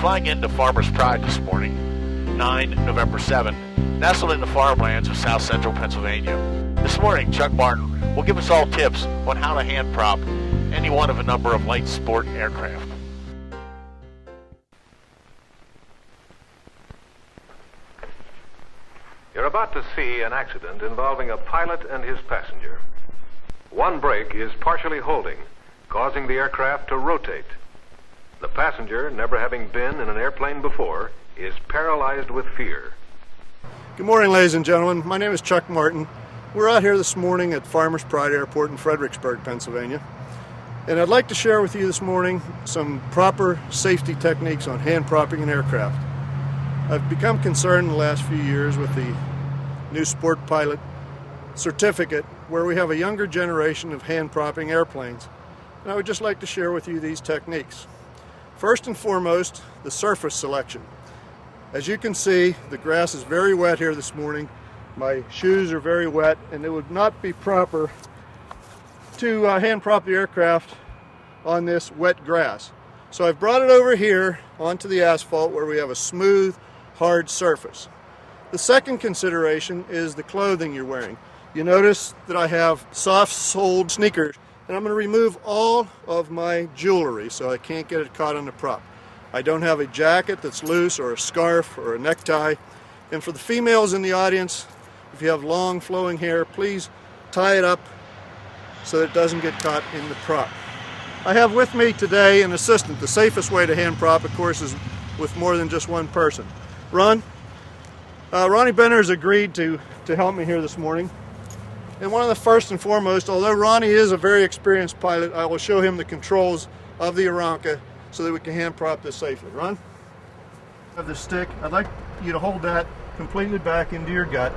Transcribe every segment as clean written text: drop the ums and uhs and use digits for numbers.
flying into Farmer's Pride this morning, 9 November 7, nestled in the farmlands of south central Pennsylvania. This morning, Chuck Martin will give us all tips on how to hand prop any one of a number of light sport aircraft. You're about to see an accident involving a pilot and his passenger. One brake is partially holding, causing the aircraft to rotate. The passenger, never having been in an airplane before, is paralyzed with fear. Good morning, ladies and gentlemen. My name is Chuck Martin. We're out here this morning at Farmers Pride Airport in Fredericksburg, Pennsylvania. And I'd like to share with you this morning some proper safety techniques on hand propping an aircraft. I've become concerned in the last few years with the new Sport Pilot certificate where we have a younger generation of hand propping airplanes. And I would just like to share with you these techniques. First and foremost, the surface selection. As you can see, the grass is very wet here this morning. My shoes are very wet, and it would not be proper to hand prop the aircraft on this wet grass. So I've brought it over here onto the asphalt where we have a smooth, hard surface. The second consideration is the clothing you're wearing. You notice that I have soft-soled sneakers, and I'm going to remove all of my jewelry so I can't get it caught on the prop. I don't have a jacket that's loose or a scarf or a necktie. And for the females in the audience, if you have long flowing hair, please tie it up so that it doesn't get caught in the prop. I have with me today an assistant. The safest way to hand prop, of course, is with more than just one person. Ronnie Benner has agreed to help me here this morning. And one of the first and foremost, although Ronnie is a very experienced pilot, I will show him the controls of the Aeronca so that we can hand prop this safely. Ron? Of the stick, I'd like you to hold that completely back into your gut.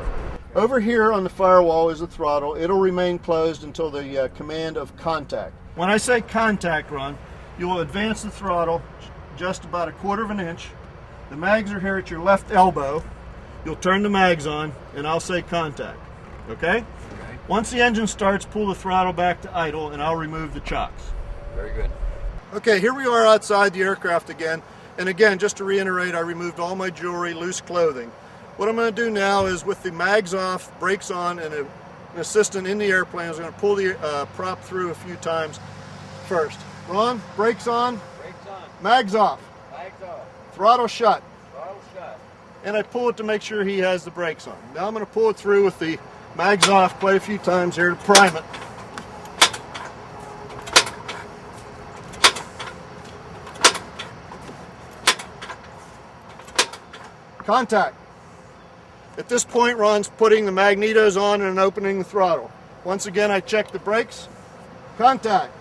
Over here on the firewall is the throttle. It'll remain closed until the command of contact. When I say contact, Ron, you will advance the throttle just about 1/4 of an inch. The mags are here at your left elbow. You'll turn the mags on, and I'll say contact. Okay? Once the engine starts, pull the throttle back to idle, and I'll remove the chocks. Very good. Okay, here we are outside the aircraft again. And again, just to reiterate, I removed all my jewelry, loose clothing. What I'm going to do now is, with the mags off, brakes on, and an assistant in the airplane, is going to pull the prop through a few times first. Ron, brakes on. Brakes on. Mags off. Mags off. Throttle shut. Throttle shut. And I pull it to make sure he has the brakes on. Now I'm going to pull it through with the mags off quite a few times here to prime it. Contact. At this point, Ron's putting the magnetos on and opening the throttle. Once again, I check the brakes. Contact.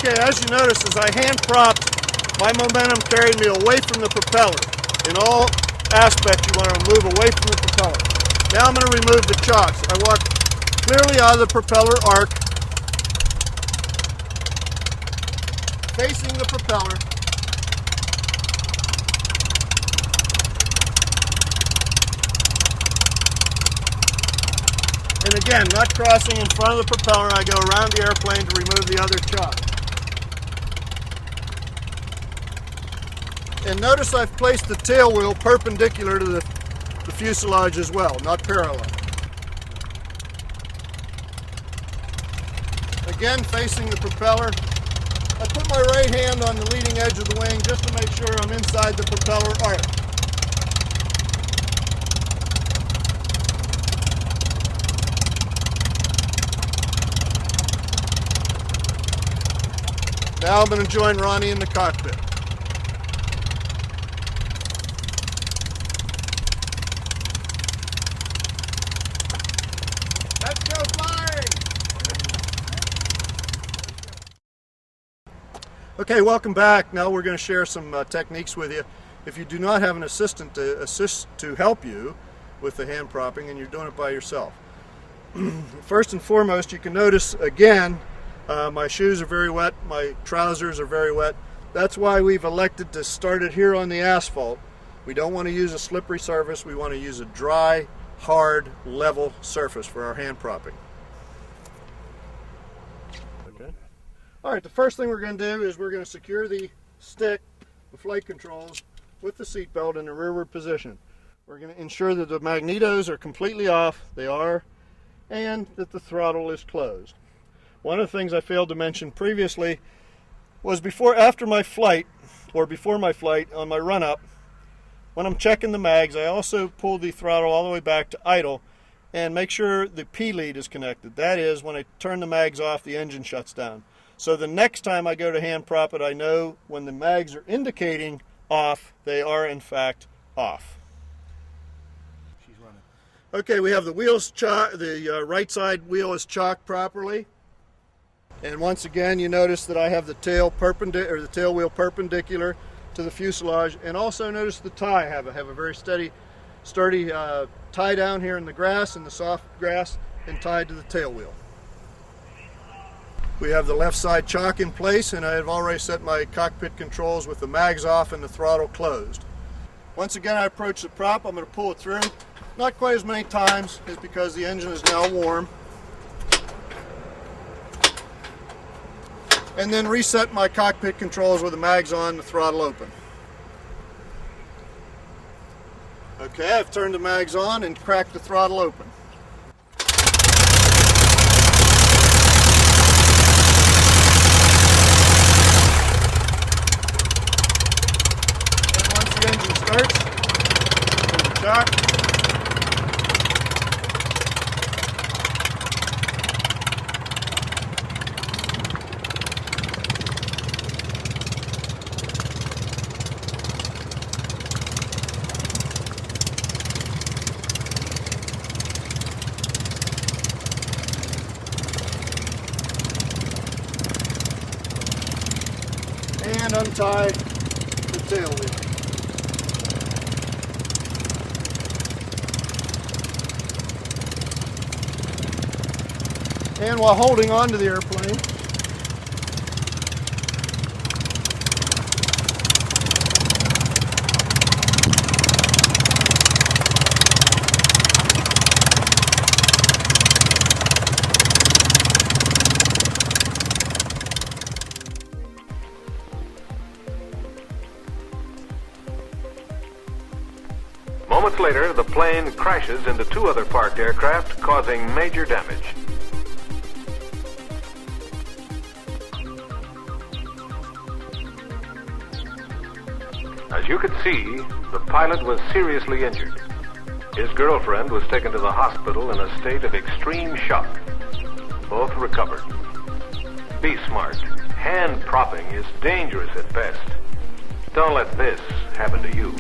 Okay, as you notice, as I hand propped, my momentum carried me away from the propeller. In all aspects, you want to move away from the propeller. Now I'm going to remove the chocks. I walk clearly out of the propeller arc, facing the propeller. And again, not crossing in front of the propeller, I go around the airplane to remove the other chock. And notice I've placed the tail wheel perpendicular to the fuselage as well, not parallel. Again, facing the propeller. I put my right hand on the leading edge of the wing just to make sure I'm inside the propeller arc. Now I'm going to join Ronnie in the cockpit. Let's go flying! Okay, welcome back. Now we're going to share some techniques with you. If you do not have an assistant to assist to help you with the hand propping and you're doing it by yourself. First and foremost, you can notice again, my shoes are very wet, my trousers are very wet. That's why we've elected to start it here on the asphalt. We don't want to use a slippery surface. We want to use a dry, hard, level surface for our hand propping. Okay. All right, the first thing we're going to do is we're going to secure the stick, the flight controls, with the seat belt in the rearward position. We're going to ensure that the magnetos are completely off. They are, and that the throttle is closed. One of the things I failed to mention previously was after my flight, or before my flight on my run up, when I'm checking the mags, I also pull the throttle all the way back to idle and make sure the P lead is connected. That is, when I turn the mags off, the engine shuts down. So the next time I go to hand prop it, I know when the mags are indicating off, they are in fact off. She's running. Okay, we have the wheels the right side wheel is chocked properly. And once again, you notice that I have the tail wheel perpendicular to the fuselage, and also notice the tie. I have a very sturdy tie down here in the grass, in the soft grass, and tied to the tail wheel. We have the left side chock in place, and I have already set my cockpit controls with the mags off and the throttle closed. Once again, I approach the prop. I'm going to pull it through. Not quite as many times, is because the engine is now warm. And then reset my cockpit controls with the mags on, the throttle open. Okay, I've turned the mags on and cracked the throttle open. And once the engine starts, there's the chock. And untie the tail wheel. And while holding on to the airplane, Moments later, the plane crashes into two other parked aircraft, causing major damage. As you could see, the pilot was seriously injured. His girlfriend was taken to the hospital in a state of extreme shock. Both recovered. Be smart. Hand propping is dangerous at best. Don't let this happen to you.